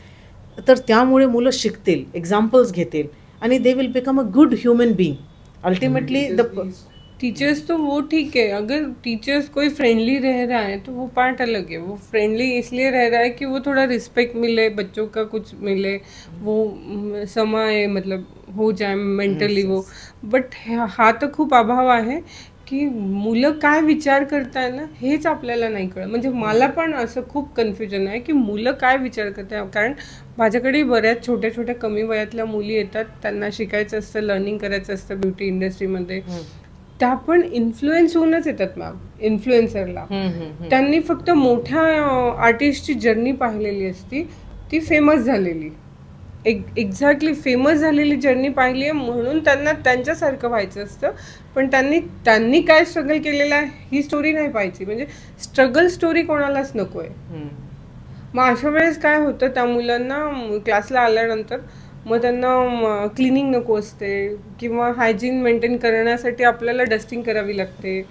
तर त्यामुळे मुलं शिकतील, एक्झाम्पल्स घेतील आणि they will become a good human being. Ultimately the teachers तो वो ठीक है, अगर टीचर्स कोई फ्रेंडली रह रहा है तो वो पार्ट अलग है. वो फ्रेंडली इसलिए रह रहा है कि वो थोड़ा रिस्पेक्ट मिले, बच्चों का कुछ मिले, वो समय मतलब हो जाए मेंटली वो. बट हा तर खूप अभाव आहे की मुलं काय विचार करताय ना हेच आपल्याला नाही कळत. म्हणजे मला पण असं खूप कन्फ्युजन आहे की मुलं काय विचार करताय. कारण माझ्याकडे बऱ्याच छोट्या छोट्या कमी वयातल्या मुली येतात, त्यांना शिकायचं असतं, लर्निंग करायचं असतं ब्युटी इंडस्ट्रीमध्ये. त्या पण इन्फ्लुएन्स होऊनच येतात मॅम इन्फ्लुएन्सरला. त्यांनी फक्त मोठ्या आर्टिस्टची जर्नी पाहिलेली असती, ती फेमस झालेली, एक्झॅक्टली फेमस झालेली जर्नी पाहिली आहे म्हणून त्यांना त्यांच्यासारखं व्हायचं असतं. पण त्यांनी काय स्ट्रगल केलेलं आहे ही स्टोरी नाही पाहिजे. म्हणजे स्ट्रगल स्टोरी कोणालाच नको आहे. मग अशा वेळेस काय होतं, त्या मुलांना क्लासला आल्यानंतर मग त्यांना क्लिनिंग नको असते किंवा हायजीन मेंटेन करण्यासाठी आपल्याला डस्टिंग करावी लागते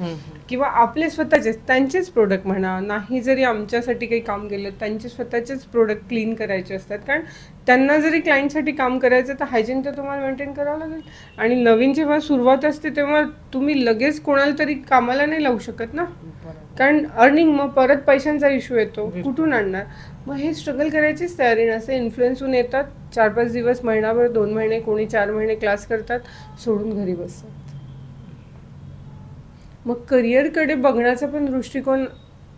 किंवा आपले स्वतःचेच त्यांचेच प्रोडक्ट म्हणा, नाही जरी आमच्यासाठी काही काम केलं त्यांचे स्वतःचेच प्रोडक्ट क्लीन करायचे असतात. कारण त्यांना जरी क्लायंटसाठी काम करायचं तर हायजीन तर तुम्हाला मेंटेन करावं लागेल. आणि नवीन जेव्हा सुरुवात असते तेव्हा तुम्ही लगेच कोणाला तरी कामाला नाही लावू शकत ना, कारण अर्निंग, मग परत पैशांचा इश्यू येतो, कुठून आणणार. मग हे स्ट्रगल करायचीच तयारी नसते. इन्फ्लुएन्स होऊन येतात, 4-5 दिवस, महिनाभर, 2 महिने, कोणी 4 महिने क्लास करतात, सोडून घरी बसतात. मग करिअरकडे बघण्याचा पण दृष्टिकोन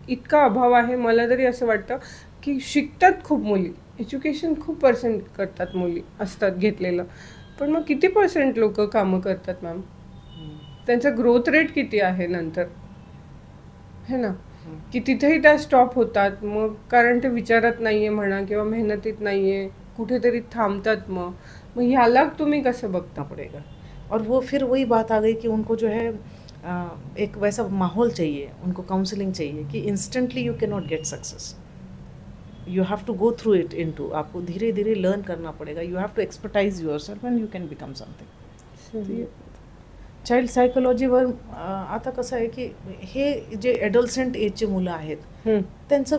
इतका अभाव आहे. मला तरी असं वाटतं की शिकतात खूप मुली, एज्युकेशन खूप पर्सेंट करतात मुली असतात घेतलेलं, पण मग किती पर्सेंट लोक कामं करतात मॅम? त्यांचा ग्रोथ रेट किती आहे नंतर, है ना? की तिथेही त्या स्टॉप होतात. मग कारण ते विचारत नाही आहे म्हणा किंवा मेहनतीत नाही आहे, कुठेतरी थांबतात. मग ह्याला तुम्ही कसं बघता? पडेगा और वो फिर वही बात आ गई कि उनको जो है एक वैसा माहौल चाहिए, उनको काउंसलिंग चाहिए कि instantly you can not get success, you have to go through it into, आपको धीरे धीरे लर्न करना पड़ेगा, you have to expertise yourself and you can become something. Child सायकोलॉजीवर आता कसं आहे की हे जे ॲडल्संट एजचे मुलं आहेत त्यांचं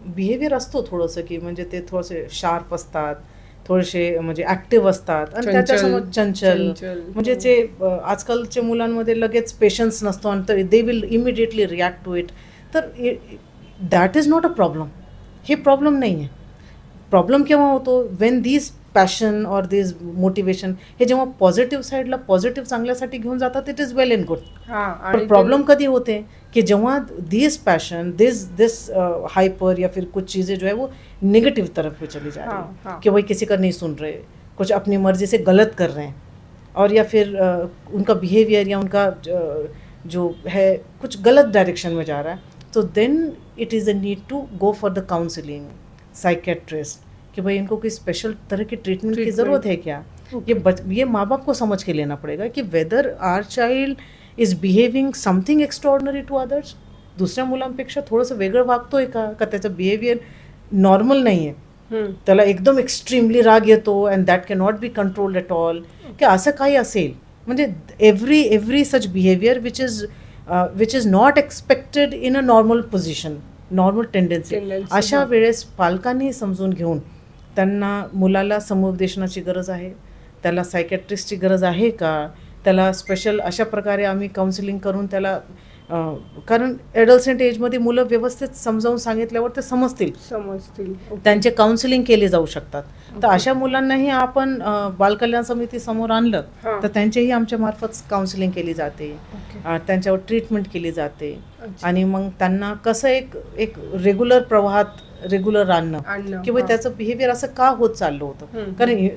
बिहेवियर असतो थोडंसं की म्हणजे ते थोडेसे शार्प असतात, थोडेसे म्हणजे ॲक्टिव्ह असतात आणि त्याच्यासमोर चंचल, म्हणजे जे आजकालच्या मुलांमध्ये लगेच पेशन्स नसतो आणि they will immediately react to it. तर that is not a problem, हे प्रॉब्लेम नाही आहे. प्रॉब्लेम केव्हा होतो when these passion or this motivation हे जेव्हा पॉझिटिव्ह साईडला पॉझिटिव्ह चांगल्यासाठी घेऊन जातात it is well and good. पण प्रॉब्लेम कधी होते कि जेव्हा दिस पैशन दिस हाइपर या फिर कुछ चीज़ें जो है वो नेगेटिव तरफ में चली जा रही है कि वही किसी का नहीं सुन रहे, कुछ अपनी मर्जी से गलत कर रहे हैं, और या फिर उनका बिहेवियर या उनका जो है कुछ गलत डायरेक्शन में जा रहा है, तो then it is a need to go for the counselling psychiatrist कि भाई इनको कोई स्पेशल तरह की ट्रीटमेंट की ज़रूरत है क्या. ये माँ बाप को समझ के लेना पड़ेगा कि whether our child is behaving something extraordinary to others, दुसऱ्या मुलांपेक्षा थोडंसं वेगळं वागतोय का त्याचं बिहेवियर नॉर्मल नाही आहे, त्याला एकदम एक्स्ट्रीमली राग येतो and that can not be controlled at all, की असं काही असेल म्हणजे every such behaviour which is not expected in a normal position, normal tendency. अशा वेळेस पालकांनी समजून घेऊन त्यांना मुलाला समुपदेशनाची गरज आहे, त्याला सायकॅट्रिस्टची गरज आहे का, त्याला स्पेशल अशा प्रकारे आम्ही काउन्सिलिंग करून त्याला कारण ॲडल्संट एजमध्ये मुलं व्यवस्थित समजावून सांगितल्यावर ते समजतील, त्यांचे काउन्सिलिंग केले जाऊ शकतात. तर अशा मुलांनाही आपण बालकल्याण समिती समोर आणलं तर त्यांचेही आमच्या मार्फत काउन्सिलिंग केली जाते, त्यांच्यावर ट्रीटमेंट केली जाते आणि मग त्यांना कसं एक रेग्युलर प्रवाहात रेग्युलर आणणं किंवा त्याचं बिहेवियर असं का होत चाललं होतं. कारण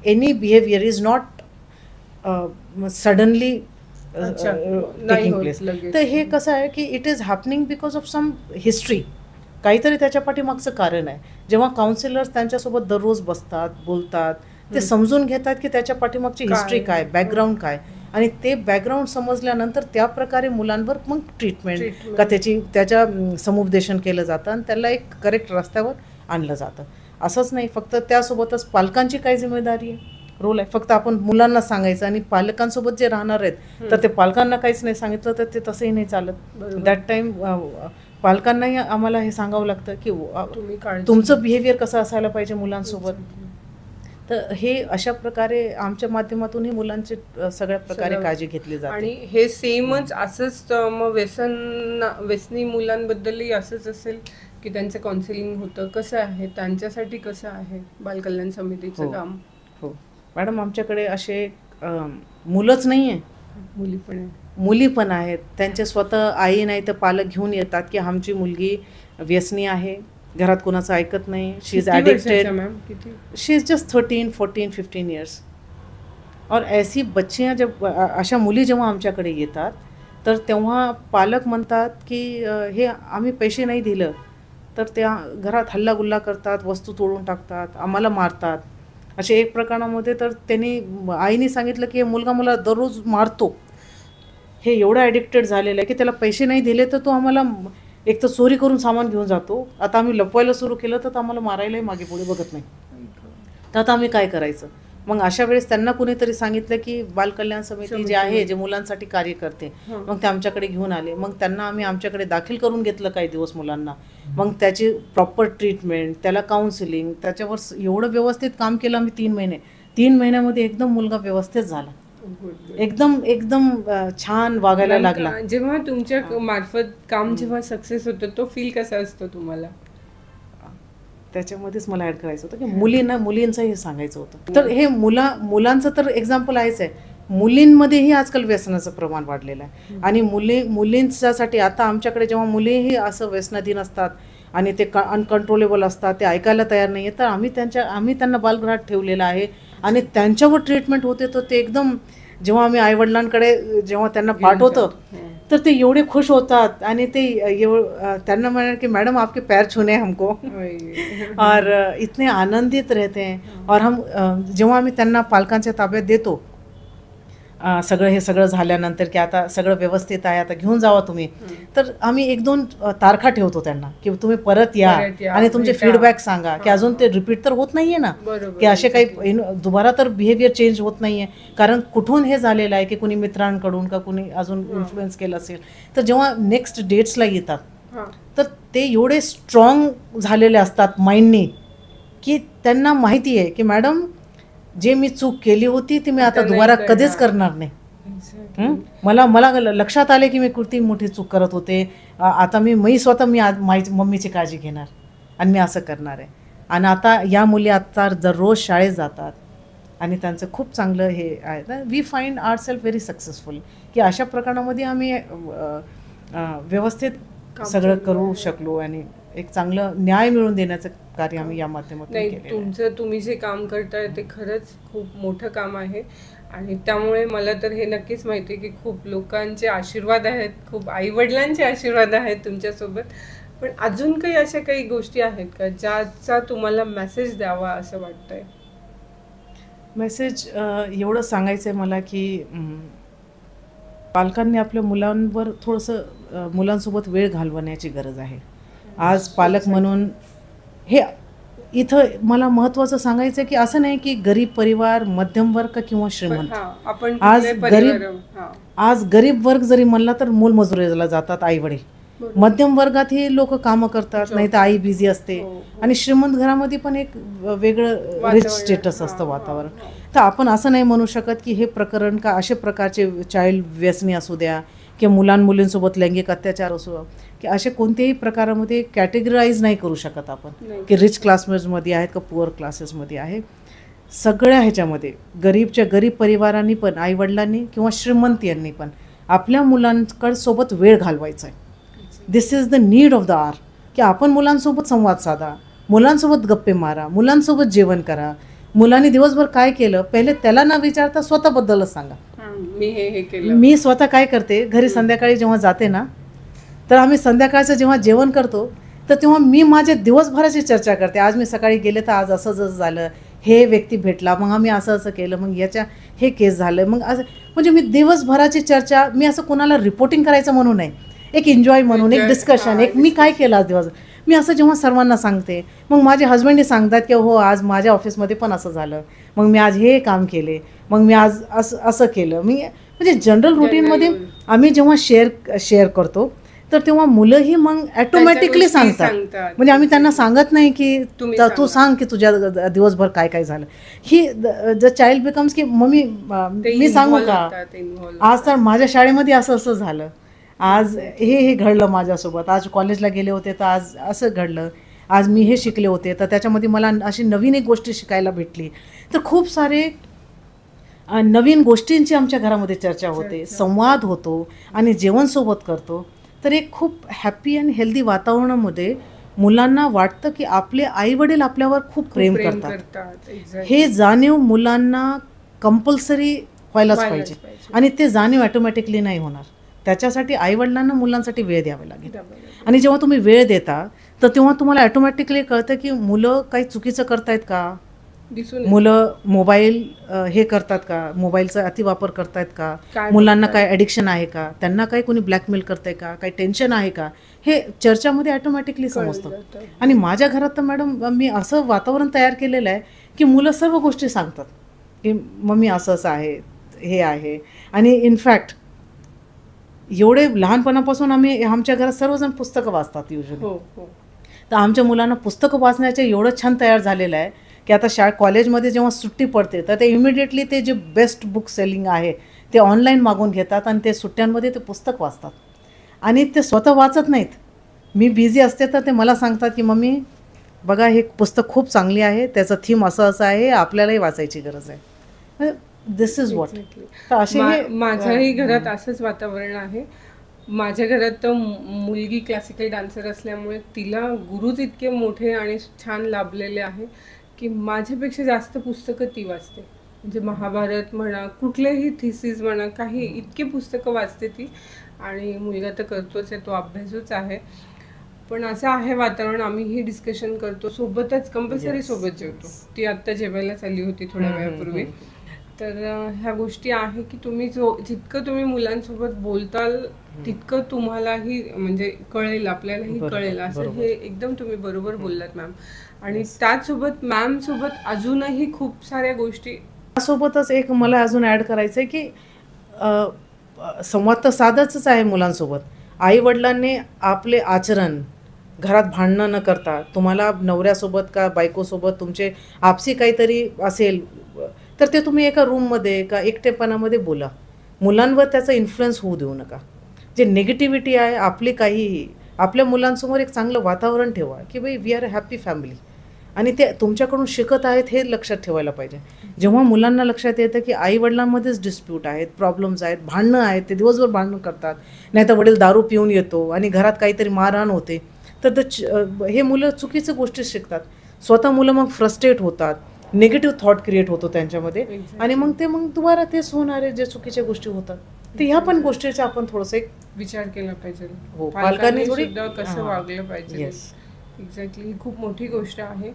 any behaviour is not suddenly taking place. तर हे कसं आहे की it is happening because of some history, काहीतरी त्याच्या पाठीमागचं कारण आहे. जेव्हा काउन्सिलर्स त्यांच्यासोबत दररोज बसतात, बोलतात, ते समजून घेतात की त्याच्या पाठीमागची हिस्ट्री काय, बॅकग्राऊंड काय, आणि ते बॅकग्राऊंड समजल्यानंतर त्या प्रकारे मुलांवर मग ट्रीटमेंट का त्याच्या समुपदेशन केलं जातं आणि त्याला एक करेक्ट रस्त्यावर आणलं जातं. असंच नाही फक्त त्यासोबतच पालकांची काय जिम्मेदारी आहे, रोल आहे. फक्त आपण मुलांना सांगायचं आणि पालकांसोबत जे राहणार आहेत तर ते पालकांना काहीच नाही सांगितलं तर ते तसंही नाही चालत. दॅट टाईम पालकांनाही आम्हाला हे सांगावं लागतं की तुमचं बिहेवियर कसं असायला पाहिजे मुलांसोबत. तर हे अशा प्रकारे आमच्या माध्यमातूनही मुलांची सगळ्या प्रकारे काळजी घेतली जाते. आणि हे सेमच असंच मग व्यसनी मुलांबद्दलही असंच असेल की त्यांचं काउन्सिलिंग होतं, कसं आहे त्यांच्यासाठी, कसं आहे बालकल्याण समितीचं काम? हो मॅडम, आमच्याकडे असे मुलंच नाही आहे, मुली पण आहेत. त्यांचे स्वतः आई नाही तर पालक घेऊन येतात की आमची मुलगी व्यसनी आहे, घरात कोणाचं ऐकत नाही, she is addicted, she is just 13, 14, 15 years. और ऐसी बच्चियाँ जब अशा मुली जेव्हा आमच्याकडे येतात तर तेव्हा पालक म्हणतात की हे आम्ही पैसे नाही दिलं तर त्या घरात हल्लागुल्ला करतात, वस्तू तोडून टाकतात, आम्हाला मारतात. असे एक प्रकरणामध्ये तर त्यांनी आईने सांगितलं की हे मुलगा मला दररोज मारतो, हे एवढं ॲडिक्टेड झालेलं आहे की त्याला पैसे नाही दिले तर तो आम्हाला एक तर चोरी करून सामान घेऊन जातो, आता आम्ही लपवायला सुरू केलं तर आम्हाला मारायलाही मागे पुढे बघत नाही. तर आता आम्ही काय करायचं? मग अशा वेळेस त्यांना कुणीतरी सांगितलं की बालकल्याण समिती जे आहे जे मुलांसाठी कार्य करते, मग ते आमच्याकडे घेऊन आले. मग त्यांना आम्ही आमच्याकडे दाखल करून घेतलं काही दिवस मुलांना, मग त्याची प्रॉपर ट्रीटमेंट, त्याला काउन्सिलिंग, त्याच्यावर एवढं व्यवस्थित काम केलं आम्ही 3 महिने. 3 महिन्यामध्ये एकदम मुलगा व्यवस्थित झाला, एकदम एकदम छान वागायला लागला. जेव्हा तुमच्या मार्फत काम जेव्हा सक्सेस होतं तो फील कसा असतो तुम्हाला? त्याच्यामध्येच मला ॲड करायचं होतं की मुलींचंही सांगायचं होतं. तर हे मुलांचं तर एक्झाम्पल आहेच आहे, मुलींमध्येही आजकाल व्यसनाचं प्रमाण वाढलेलं आहे. आणि मुलींच्यासाठी आता आमच्याकडे जेव्हा मुलीही असं व्यसनाधीन असतात आणि ते अनकंट्रोलेबल असतात, ते ऐकायला तयार नाही आहे, तर आम्ही त्यांना बालगृहात ठेवलेलं आहे आणि त्यांच्यावर ट्रीटमेंट होते. तर ते एकदम जेव्हा आम्ही आईवडिलांकडे जेव्हा त्यांना पाठवतो तर ते एवढे खुश होतात आणि ते त्यांना म्हणाल की मॅडम आपके पैर छूने हमको और इतने आनंदित रहते हैं. और हम जेव्हा आम्ही त्यांना पालकांच्या ताब्यात देतो सगळं हे सगळं झाल्यानंतर की आता सगळं व्यवस्थित आहे, आता घेऊन जावा तुम्ही, तर आम्ही 1-2 तारखा ठेवतो त्यांना की तुम्ही परत या आणि तुमचे फीडबॅक सांगा, की अजून ते रिपीट तर होत नाहीये ना, की असे काही दुबारा तर बिहेवियर चेंज होत नाहीये, कारण कुठून हे झालेलं आहे की कुणी मित्रांकडून का कुणी अजून इन्फ्लुएन्स केलं असेल. तर जेव्हा नेक्स्ट डेट्सला येतात तर ते एवढे स्ट्रॉंग झालेले असतात माइंडनी की त्यांना माहिती आहे की मॅडम जे मी चूक केली होती ती मी आता दुबारा कधीच करणार नाही. मला लक्षात आले की मी किती मोठी चूक करत होते, आता मी स्वतः मम्मीची काळजी घेणार आणि मी असं करणार आहे. आणि आता या मुली आता दररोज शाळेत जातात आणि त्यांचं खूप चांगलं हे आहे. We find ourself very successful की अशा प्रकरणामध्ये आम्ही व्यवस्थित सगळं करू शकलो आणि एक चांगलं न्याय मिळवून देण्याचं कार्य आम्ही या माध्यमातून केलं. तुम्ही जे काम करताय ते खरंच खूप मोठं काम आहे आणि त्यामुळे मला तर हे नक्कीच माहिती आहे की खूप लोकांचे आशीर्वाद आहेत, खूप आईवडिलांचे आशीर्वाद आहेत तुमच्यासोबत. पण अजून काही अशा काही गोष्टी आहेत का ज्याचा तुम्हाला मेसेज द्यावा असं वाटतंय? मेसेज एवढं सांगायचं आहे मला की पालकांनी आपल्या मुलांवर थोडंसं मुलांसोबत वेळ घालवण्याची गरज आहे. आज पालक म्हणून हे इथं मला महत्त्वाचं सांगायचं आहे की असं नाही की गरीब परिवार, मध्यम वर्ग किंवा श्रीमंत. आज गरीब वर्ग जरी म्हणला तर मोलमजुरीला जातात आई वडील. मध्यम वर्गात ही लोक कामं करतात, नाही तर आई बिझी असते. आणि श्रीमंत घरामध्ये पण एक वेगळं रिच स्टेटस असतं वातावरण. तर आपण असं नाही म्हणू शकत की हे प्रकरण का अशा प्रकारचे चाइल्ड व्यसनी असू द्या किंवा मुलांसोबत लैंगिक अत्याचार असो की असे कोणत्याही प्रकारामध्ये कॅटेगराईज नाही करू शकत आपण की रिच क्लासमध्ये आहेत का पुअर क्लासेसमध्ये आहे. सगळ्या ह्याच्यामध्ये गरीब परिवारांनी पण, आईवडिलांनी किंवा श्रीमंत यांनी पण आपल्या मुलांकडे सोबत वेळ घालवायचा आहे. This is the need of the hour की आपण मुलांसोबत संवाद साधा, मुलांसोबत गप्पे मारा, मुलांसोबत जेवण करा. मुलांनी दिवसभर काय केलं पहिले त्याला न विचारता स्वतःबद्दलच सांगा. मी स्वतः काय करते घरी संध्याकाळी जेव्हा जाते ना, तर आम्ही संध्याकाळचं जेव्हा जेवण करतो तर तेव्हा मी माझ्या दिवसभराची चर्चा करते. आज मी सकाळी गेले तर आज असं जसं झालं, हे व्यक्ती भेटला, मग आम्ही असं केलं, मग याच्या हे केस झालं, मग असं म्हणजे मी दिवसभराची चर्चा, मी असं कोणाला रिपोर्टिंग करायचं म्हणून नाही, एक एन्जॉय म्हणून, एक डिस्कशन, एक मी काय केलं आज दिवस, मी असं जेव्हा सर्वांना सांगते. मग माझे हजबंडही सांगतात की हो आज माझ्या ऑफिसमध्ये पण असं झालं, मग मी आज हे काम केले, मग मी आज असं केलं. मी म्हणजे जनरल रुटीनमध्ये आम्ही जेव्हा शेअर करतो तर तेव्हा मुलंही मग ॲटोमॅटिकली सांगतात. म्हणजे आम्ही त्यांना सांगत नाही की तू सांग की तुझ्या दिवसभर काय काय झालं. ही द चाइल्ड बिकम्स की मम्मी मी सांगू का, आज तर माझ्या शाळेमध्ये असं झालं, आज हे घडलं माझ्यासोबत, आज कॉलेजला गेले होते तर आज असं घडलं, आज मी हे शिकले होते तर त्याच्यामध्ये मला अशी नवीन एक गोष्टी शिकायला भेटली. तर खूप सारे नवीन गोष्टींची आमच्या घरामध्ये चर्चा होते, संवाद होतो आणि जेवणसोबत करतो. तर एक खूप हॅपी आणि हेल्दी वातावरणामध्ये मुलांना वाटतं की आपले आईवडील आपल्यावर खूप प्रेम करतात. हे जाणीव मुलांना कंपल्सरी व्हायलाच पाहिजे आणि ते जाणीव ॲटोमॅटिकली नाही होणार. त्याच्यासाठी आईवडिलांना मुलांसाठी वेळ द्यावा लागेल. आणि जेव्हा तुम्ही वेळ देता तर तेव्हा तुम्हाला ॲटोमॅटिकली कळतं की मुलं काही चुकीचं करतायत का, मुलं मोबाईल हे करतात का, मोबाईलचा अतिवापर करतायत का, मुलांना काय ॲडिक्शन आहे का, त्यांना काही कोणी ब्लॅकमेल करतंय का, काही टेन्शन आहे का, हे चर्चामध्ये ॲटोमॅटिकली समजतं. आणि माझ्या घरात तर मॅडम मी असं वातावरण तयार केलेलं आहे की मुलं सर्व गोष्टी सांगतात की मम्मी असं आहे, हे आहे. आणि इनफॅक्ट एवढे लहानपणापासून आम्ही आमच्या घरात सर्वजण पुस्तकं वाचतात युजली. तर आमच्या मुलांना पुस्तकं वाचण्याचं एवढं छान तयार झालेलं आहे की आता कॉलेजमध्ये जेव्हा सुट्टी पडते तर ते इमिडिएटली ते जे बेस्ट बुक सेलिंग आहे ते ऑनलाईन मागून घेतात आणि ते सुट्ट्यांमध्ये ते पुस्तक वाचतात. आणि ते स्वतः वाचत नाहीत, मी बिझी असते तर ते मला सांगतात की मम्मी बघा हे पुस्तक खूप चांगली आहे, त्याचं थीम असं आहे, आपल्यालाही वाचायची गरज आहे. This is what. तर असे माझ्याही घरात असंच वातावरण आहे. माझ्या घरात तर मुलगी क्लासिकल डान्सर असल्यामुळे तिला गुरुच इतके मोठे आणि छान लाभलेले आहे की माझ्यापेक्षा जास्त पुस्तकं ती वाचते. म्हणजे महाभारत म्हणा, कुठलेही थिसीस म्हणा, काही इतके पुस्तकं वाचते ती. आणि मुलगा तर करतोच आहे, तो अभ्यासूच आहे. पण असं आहे वातावरण, आम्हीही डिस्कशन करतो, सोबतच कंपल्सरी सोबत जेवतो. ती आत्ता जेवायला चालली होती थोड्या वेळापूर्वी तर ह्या गोष्टी आहे की तुम्ही जितकं तुम्ही मुलांसोबत बोलताल तितकं तुम्हालाही म्हणजे कळेल, आपल्यालाही कळेल, असं हे एकदम तुम्ही बरोबर बोललात मॅम. आणि त्याचसोबत मॅम सोबत अजूनही खूप साऱ्या गोष्टी सोबतच एक मला अजून ॲड करायचं आहे की संवाद तर साधाच आहे मुलांसोबत. आई वडिलांनी आपले आचरण घरात भांडणं न करता, तुम्हाला नवऱ्यासोबत का बायकोसोबत तुमचे आपसी काहीतरी असेल तर ते तुम्ही एका रूममध्ये का एकटेपणामध्ये बोला. मुलांवर त्याचा इन्फ्लुएन्स होऊ देऊ नका. जे निगेटिव्हिटी आहे आपली काहीही, आपल्या मुलांसमोर एक चांगलं वातावरण ठेवा की बाई we are a happy family, आणि ते तुमच्याकडून शिकत आहेत हे लक्षात ठेवायला पाहिजे. जेव्हा मुलांना लक्षात येतं की आई वडिलांमध्येच डिस्प्यूट आहेत, प्रॉब्लेम्स आहेत, भांडणं आहेत, ते दिवसभर भांडणं करतात, नाही तर वडील दारू पिऊन येतो आणि घरात काहीतरी मारहाण होते, तर हे मुलं चुकीच्या गोष्टी शिकतात. स्वतः मुलं मग फ्रस्ट्रेट होतात, निगेटिव्ह थॉट क्रिएट होतो त्यांच्यामध्ये, आणि मग तुम्हाला तेच होणारे जे चुकीच्या गोष्टी होतात. तर ह्या पण गोष्टीचा आपण थोडंसं एक विचार केला पाहिजे. हो, पालकांनी थोडी कसं वागलं पाहिजे. एक्झॅक्टली, ही खूप मोठी गोष्ट आहे.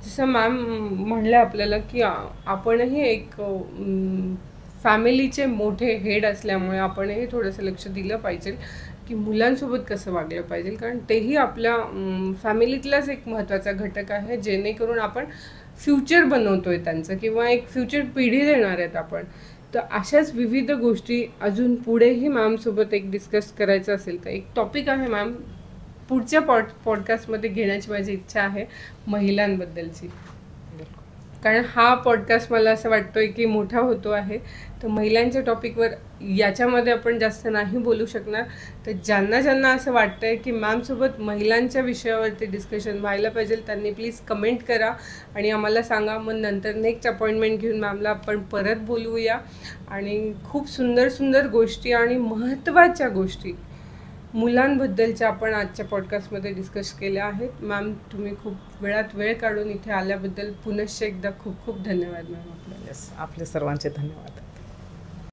जसं मॅम म्हणलं आपल्याला की आपणही एक फॅमिलीचे मोठे हेड असल्यामुळे आपणही थोडंसं लक्ष दिलं पाहिजे की मुलांसोबत कसं वागलं पाहिजे, कारण तेही आपल्या फॅमिलीतलाच एक महत्त्वाचा घटक आहे, जेणेकरून आपण फ्युचर बनवतोय त्यांचं, किंवा एक फ्युचर पिढी देणार आहेत आपण. तर अशाच विविध गोष्टी अजून पुढेही मॅमसोबत एक डिस्कस करायचं असेल तर एक टॉपिक आहे मॅम पुढच्या पॉडकास्टमध्ये घेण्याची माझी इच्छा आहे, महिलांबद्दलची. कारण हा पॉडकास्ट मला असं वाटतोय की मोठा होतो आहे, तर महिलांच्या टॉपिकवर याच्यामध्ये आपण जास्त नाही बोलू शकणार. तर ज्यांना असं वाटतंय की मॅमसोबत महिलांच्या विषयावरती डिस्कशन व्हायला पाहिजे त्यांनी प्लीज कमेंट करा आणि आम्हाला सांगा. मग नंतर नेक्स्ट अपॉइंटमेंट घेऊन मॅमला आपण परत बोलवूया आणि खूप सुंदर गोष्टी आणि महत्त्वाच्या गोष्टी मुलांबद्दलच्या आपण आजच्या पॉडकास्टमध्ये डिस्कस केल्या आहेत. मॅम, तुम्ही खूप वेळ काढून इथे आल्याबद्दल पुनश्च एकदा खूप खूप धन्यवाद मॅम. आपले सर्वांचे धन्यवाद.